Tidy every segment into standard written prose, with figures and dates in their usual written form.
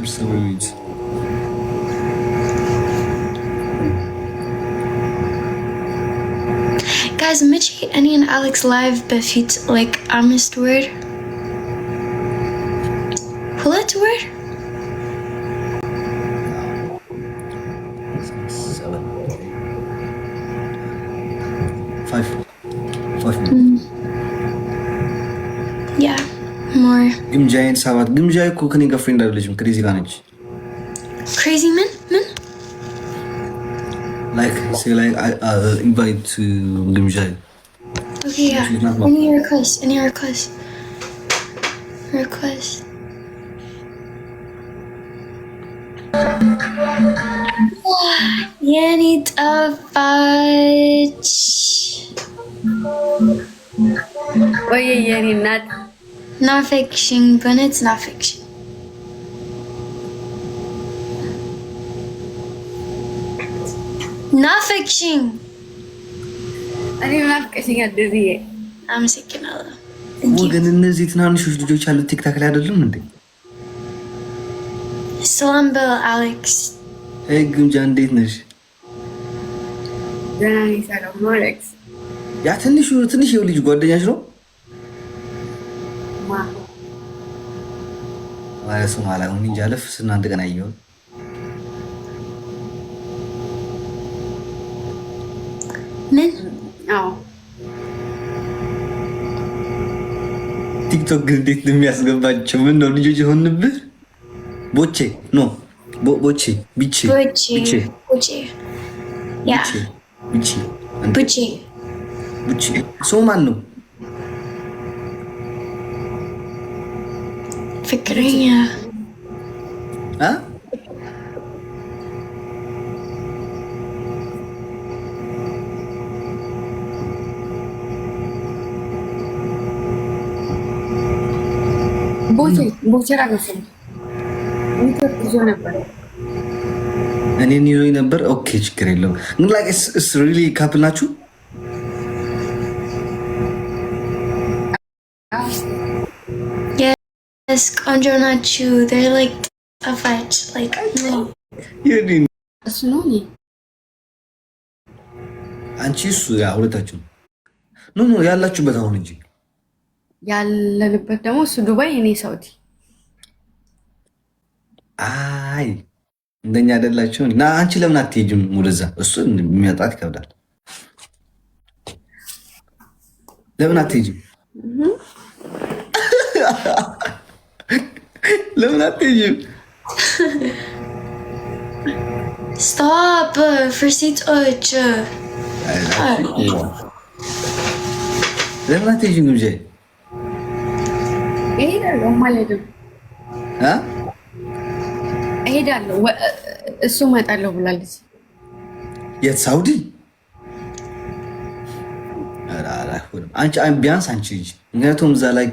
Perseverance. Guys, Mitchie, Annie and Alex live befit like honest word. Pull that word? 7, 5 minutes. Yeah, more. Gimjay Sabat. Gimjay cooking a friend of religion, crazy ganage. Crazy man? Like, say, like, I invite to Gimjay. Okay, yeah. Any request? Request. You need a fudge. Oh yeah, Not fiction, but it's not fiction. Not fiction. I didn't have catching at dizzy. I'm sick and all. ወገን እነዚህ ትናንሽ ልጆች አሉ ቲክታክ ላይ አይደለም እንዴ? ሰላም በል አሌክስ። አይ ግምጃ እንዴት ነሽ? ደህና ነኝ ሰላም ነው አሌክስ። ያ ትንሽ ልጅ ጓደኛሽ ነው? ማለት ነው ማለት ነው እንጂ አለፍ ስናንተ ቀን አየሁ። ምን? አዎ ቲክቶክ ግን እንዴት ነው የሚያስገባቸው? ምን ነው ልጆች የሆንብህ? ቦቼ ኖ ቦቼ ቢቼ ያ ቡቼ ሰው ማን ነው? ፍቅረኛ አ ቦቼ ራገሰኝ ይተክዞ ነበር እኔን ይዞኝ ነበር። ኦኬ ችግር የለውም። ግን ላይክ ኢትስ ሪሊ ካፕል ናችሁ? የስ ቆንጆ ናችሁ። they're like ጣፋጭ like ይሄን እሱ ነው እኔ አንቺ እሱ ያ ሁለታችሁ ኖ ያላችሁበት አሁን እንጂ ያለንበት ደግሞ እሱ ዱባይ እኔ ሳውዲ። አይ እንደኛ አይደላችሁ እና አንቺ ለምን አትሄጂም ወደዛ? እሱ የሚያጣት ይከብዳል። ለምን አትሄጂም? ለምን አትሄጂም? stop for ሴቶች ለምን አትሄጂም ግምጃ? እሄዳለሁ ማለትም እሄዳለሁ እሱ እመጣለሁ ብላለች። የት ሳውዲ? አንቺ ቢያንስ አንቺ ልጅ ምክንያቱም እዛ ላይ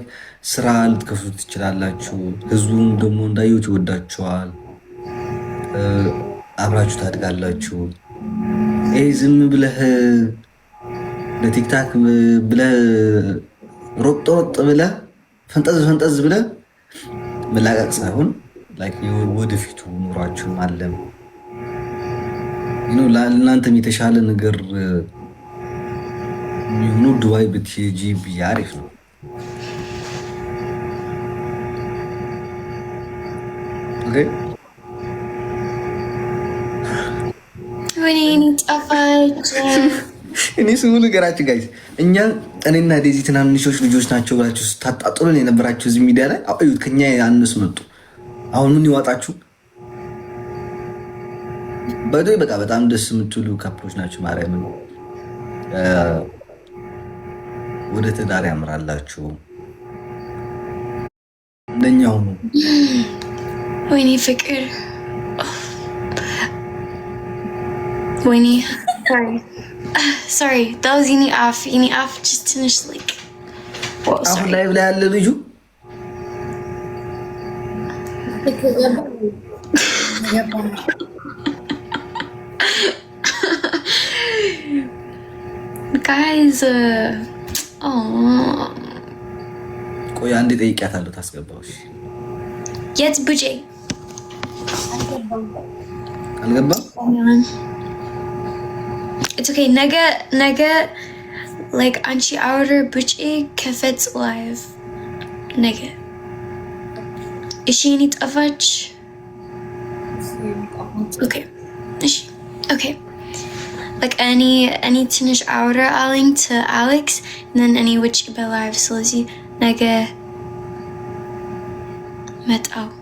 ስራ ልትከፍቱ ትችላላችሁ። ህዝቡም ደግሞ እንዳየሁት ይወዳችኋል። አብራችሁ ታድጋላችሁ። ይሄ ዝም ብለህ ለቲክታክ ብለህ ሮጥ ብለህ ፈንጠዝ ብለህ መላቀቅ ሳይሆን ላይክ ወደፊቱ ኑሯችሁን ማለም ለእናንተም የተሻለ ነገር የሚሆኑ ዱባይ ብትሄጂ ብዬ አሪፍ ነው። እኔ ስሙ ነገራችሁ ጋይዝ እኛ እኔና ዴዚ ትናንሾች ልጆች ናቸው ብላችሁ ስታጣጥሉን የነበራችሁ እዚህ ሚዲያ ላይ አዩት። ከኛ ያንስ መጡ። አሁን ምን ይዋጣችሁ? በዶይ በቃ በጣም ደስ የምትሉ ካፕሎች ናቸው። ማርያምን ወደ ትዳር ያምራላችሁ። እንደኛው ነው። ወይኔ ፍቅር ወይኔ sorry that was any off just ትንሽ like አሁን ላይ ብላ ያለ ልጁ guys ቆይ አንዴ ጠይቂያታለሁ ታስገባው። እሺ የት ቡጄ አልገባም። It's okay. Nega, like anchi outer buche kefet's live. Nega. Is she any tafach? Okay. Is she? Okay. Like any tinish outer aling to Alex, and then any which be live so Lizzie Nega met out.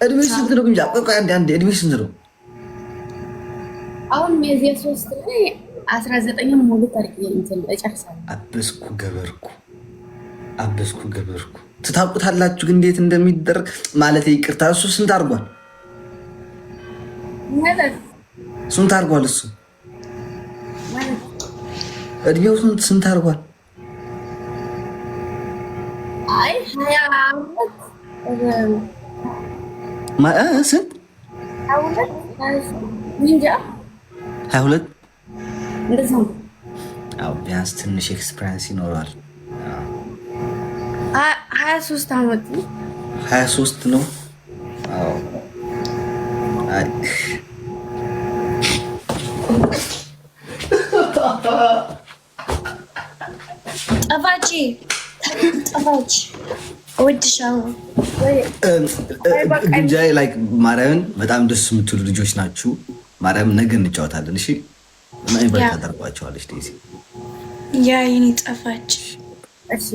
እድሜሽ ስንት ነው? ግምጃ ቆይ አንዴ እድሜሽ ስንት ነው? አሁን ሚያዝያ 3 ላይ 19 ሙሉ ታሪክ እንትን እጨርሳለሁ። አበስኩ ገበርኩ ትታውቁታላችሁ ግን እንዴት እንደሚደረግ ማለት ይቅርታ። እሱ ስንት አድርጓል? ስንት አድርጓል? እሱ እድሜው ስንት አድርጓል? አይ 20 ስንት 22 እንደዛ ነው። አዎ ቢያንስ ትንሽ ኤክስፒሪየንስ ይኖራል። 23 ዓመት 23 ነው። አዎ አይ ጠፋች እወድሻለሁ። ግንጃዬ ላይክ ማርያምን በጣም ደስ የምትሉ ልጆች ናችሁ። ማርያም ነገ እንጫወታለን። እሺ እና ኢንቫይት ታደርጓቸዋለሽ ዴዚ። ያ የኔ ጠፋች። እሺ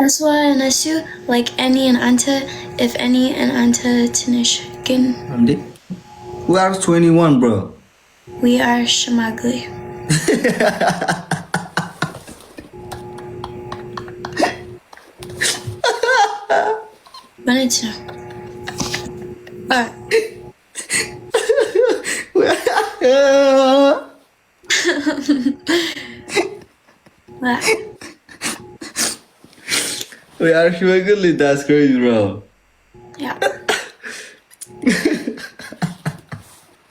እሷ እነሱ like any and አንተ if any and አንተ ትንሽ ግን እንዴ we are 21 bro. we are ሽማግሌ በነጭ ነው። We are ሽማግሌ. That's crazy bro. Yeah.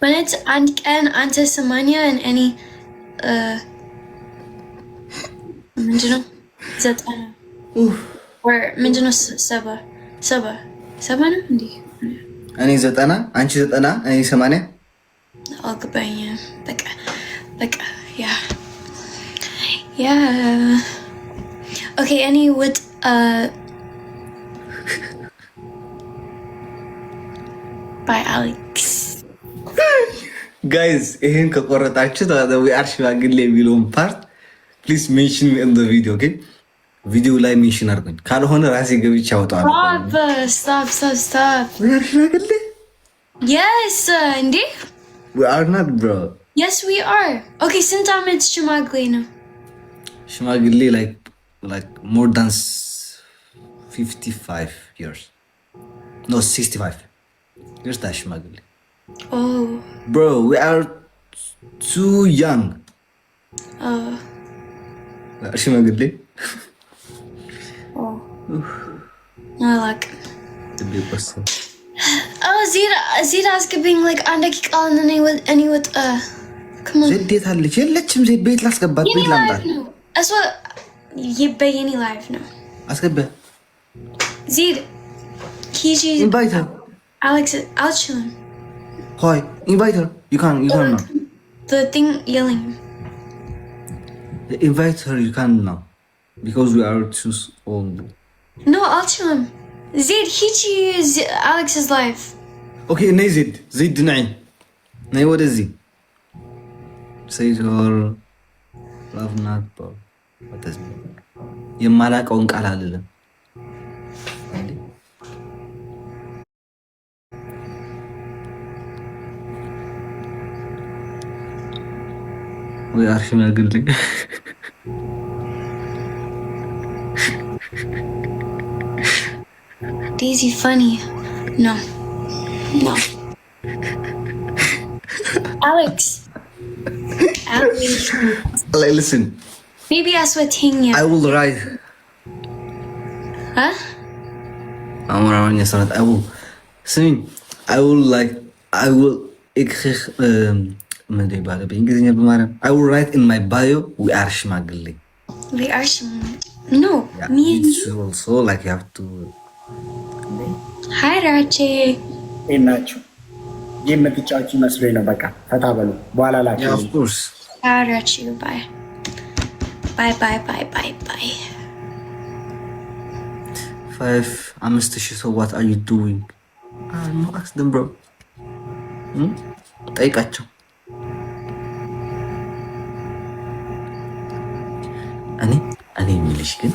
በነጭ አንድ ቀን አንተ 80 and any ምንድነው 90 or ምንድነው 7 ነው እንዴ? እኔ 90 አንቺ 90 እኔ 80 አልገባኝም። በቃ ያ okay any with by Alex guys ይሄን ከቆረጣችሁ we are ሽማግሌ የሚለውን ፓርት please mention me in the video okay ቪዲዮ ላይ ሜንሽን አድርጉኝ ካልሆነ ራሴ ገብቼ አወጣዋለሁ። stop we are ሽማግሌ yes እንዴ we are not bro. yes we are okay ስንት ዓመት ሽማግሌ ነው? ሽማግሌ like more than 55 years no 65 years that ሽማግሌ. Oh bro we are too young. ሽማግሌ no like Zira asking like አንድ ቃል እኔ ወጥ come on ዜድ አለች የለችም? ዜድ ቤት ላስገባት ቤት ላምጣት እሷ የበየኒ ላይፍ ነው አስገባ ዜድ ኪጂ invite her Alex አልችልም hi invite her you can now the thing yelling invite her you can now because we are too old. no አልችልም ዜድ ሂጂ Alex's life okay ነይ ዜድ ነይ ወደዚህ say her love not bro የማላውቀውን ቃል አልልም። ወይ አርሽ ማግልኝ Daisy funny no Alex like listen maybe I sweating you I will write huh I'm around your son I will sing I will ምን ይባላል በእንግሊዝኛ በማርያም I will write in my bio we are ሽማግሌ. We are no. Yeah, Me and it's you. also like you have to. Hi Rache. ናችሁ የምትጫወች መስሎኝ ነው። በቃ ፈታ በሉ በኋላ ላችሁ። Yeah, of course. Hi Rache. Bye. Bye bye bye bye bye. 5,000 so what are you doing? No, ask them bro. ጠይቃቸው። እኔ የሚልሽ ግን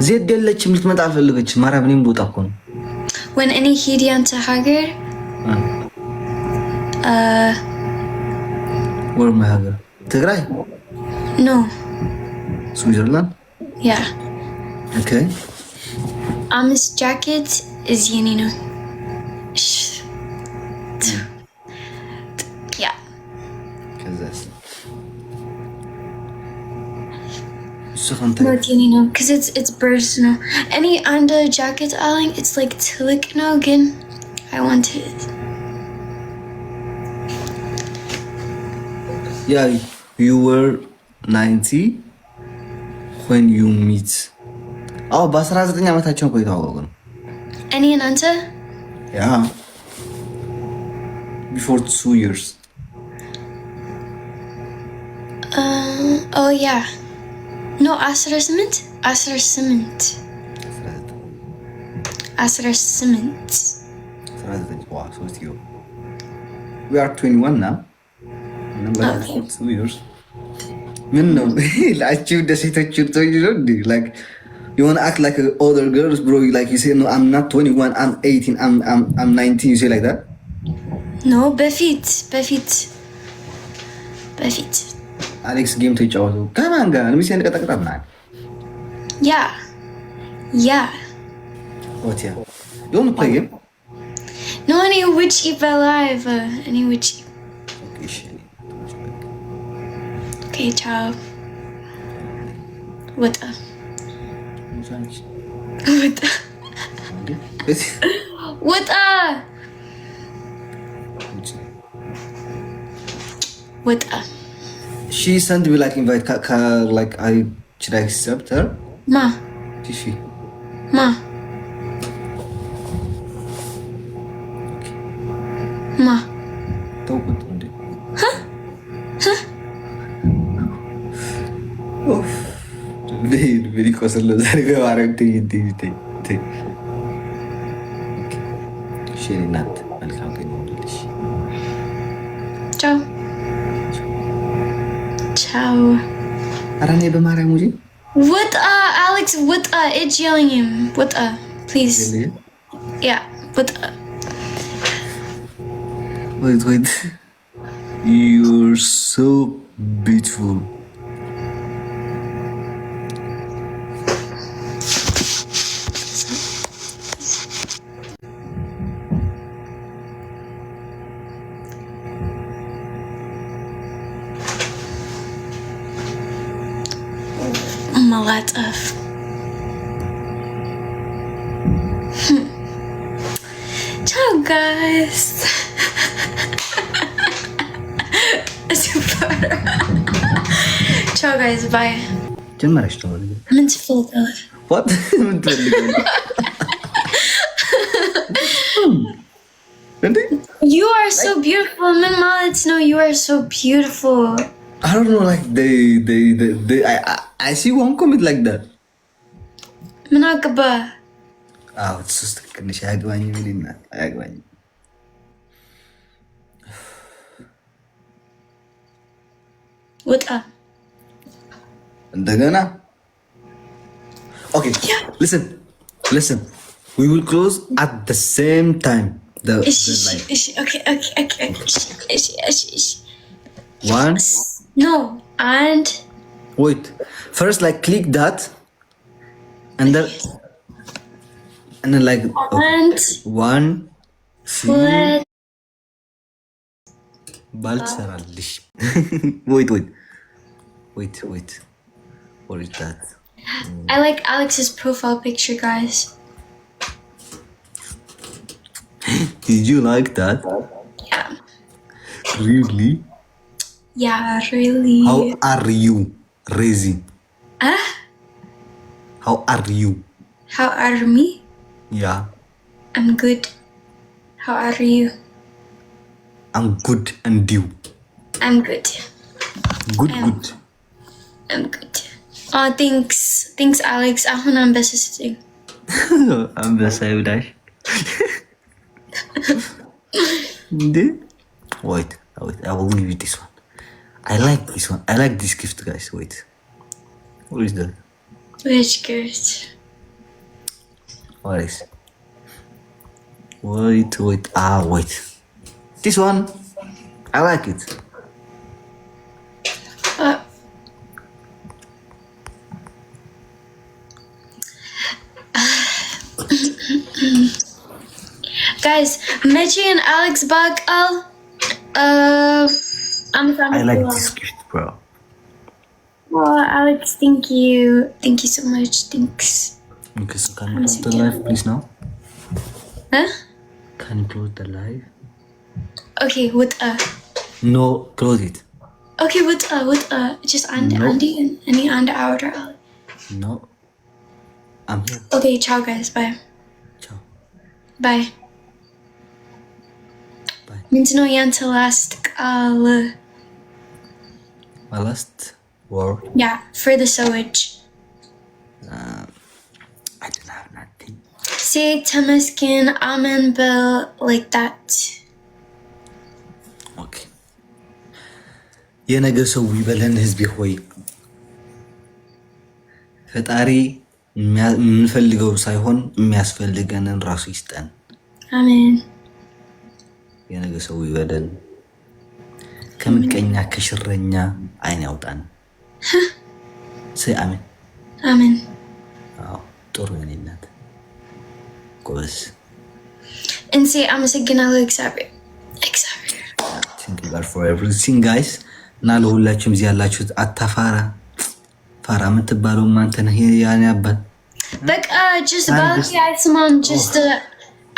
ዜድ የለችም ልትመጣ አልፈለገችም። ማርያም እኔም ቦታ እኮ ነው when any ሄዲያን ተሃገር ወር ማሀገር ትግራይ no ስዊዘርላንድ yeah okay አምስት ጃኬት is የኔ ነው yeah ከዛስ not የኔ ነው because it's personal any under jacket አለኝ it's like ትልቅ ነው ግን I want it yeah you were 90 when you meet በ19 ዓመታቸው እኮ የተዋወቁ ነው እኔ እናንተ yeah before 2 years oh yeah no 18 wow so it's you we are 21 now Okay. 2 years ምን ነው ላችሁ ደሴቶች ትቶኝ ነው እንዴ like you want to act like other girls bro like you say no I'm not 21 I'm 18 I'm 19 you say like that no በፊት አሌክስ ጌም ተጫወቱ ከማን ጋር ነው ሚስያን ቀጠቀጣ ምናምን yeah what yeah you want to play game no any which live any which okay ciao ወጣ she sent me like invite like I should I accept her ma Tishi ተውኩት እንዴ ቬሪ ቆስለ ዛሬ በማርያም ተይ ሼሪ ናት መልካም ቀን ይሁንልሽ ciao ኧረ እኔ በማርያም ውጪ ወጣ Alex ወጣ it's yelling him ወጣ please yeah ወጣ wait you're so beautiful መላጠፍ ciao guys super ciao guys bye ጀመረሽ ነው ምን ትፈልጋለህ what ምን ትፈልጋለህ እንዴ you are so beautiful ምን ማለት ነው you are so beautiful I don't know like they I see one comment like that ምን አገባ it's just ትንሽ አያግባኝ ምንና አያግባኝ ወጣ እንደገና okay listen we will close at the same time the light okay one no and wait first like click that and then like and one what ባልሰራልሽ wait what is that I like Alex's profile picture guys did you like that yeah Really? Yeah, really. How are you, Rezi? Ah? How are you? How are me? Yeah, I'm good. How are you? I'm good and you? I'm good. Good, Um, good. I'm good. Oh, thanks. Thanks, Alex. አሁን አንበሳ ስጠኝ። አንበሳ ይብላሽ እንዴ? Wait, I will give you this one. I like this one. I like this gift, guys. Wait. What is that? Which gift? What is? Wait. Wait. This one. I like it. Uh, guys, Mechi and Alex Bakal. I like this gift, bro. Oh, Alex, thank you. Thank you so much. Thanks. Okay, so can you close the live, please, now? Huh? Can you close the live? Okay, what No, close it. Okay, what just No. any and outer. No. I'm here. Okay, ciao guys. Bye. Ciao. Bye. Bye. Minto yanta last call. My last word. Yeah, for the sewage. I don't have nothing. Say Temaskin, Amen Bill, like that. Okay. የነገ ሰው ይበለን ህዝቤ ሆይ ፈጣሪ የምንፈልገው ሳይሆን የሚያስፈልገንን ራሱ ይስጠን። አሜን። የነገ ሰው ይበለን ከምቀኛ ከሽረኛ አይን ያውጣን። አሜን አሜን። አዎ ጥሩ የኔነት ጎበዝ እንሴ አመሰግናለሁ እግዚአብሔር። Thank you God for everything guys። እና ለሁላችሁም እዚህ ያላችሁት አታፋራ ፋራ የምትባለው ማንተ ነህ ያኔ አባት በቃ just ባልኪ አይስማም just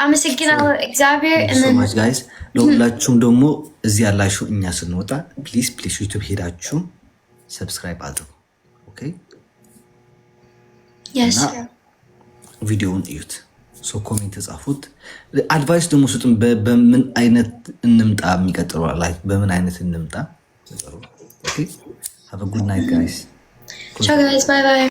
አመሰግናለሁ እግዚአብሔር። and so much guys ለሁላችሁም ደግሞ እዚህ ያላችሁ እኛ ስንወጣ ፕሊዝ ዩቲዩብ ሄዳችሁ ሰብስክራይብ አድርጉ። ኦኬ yes ቪዲዮውን እዩት። ሶ ኮሜንት ጻፉት። አድቫይስ ደግሞ ስጡን። በምን አይነት እንምጣ የሚቀጥለው ላይክ በምን አይነት እንምጣ። ኦኬ have a good night guys. ciao guys, bye bye.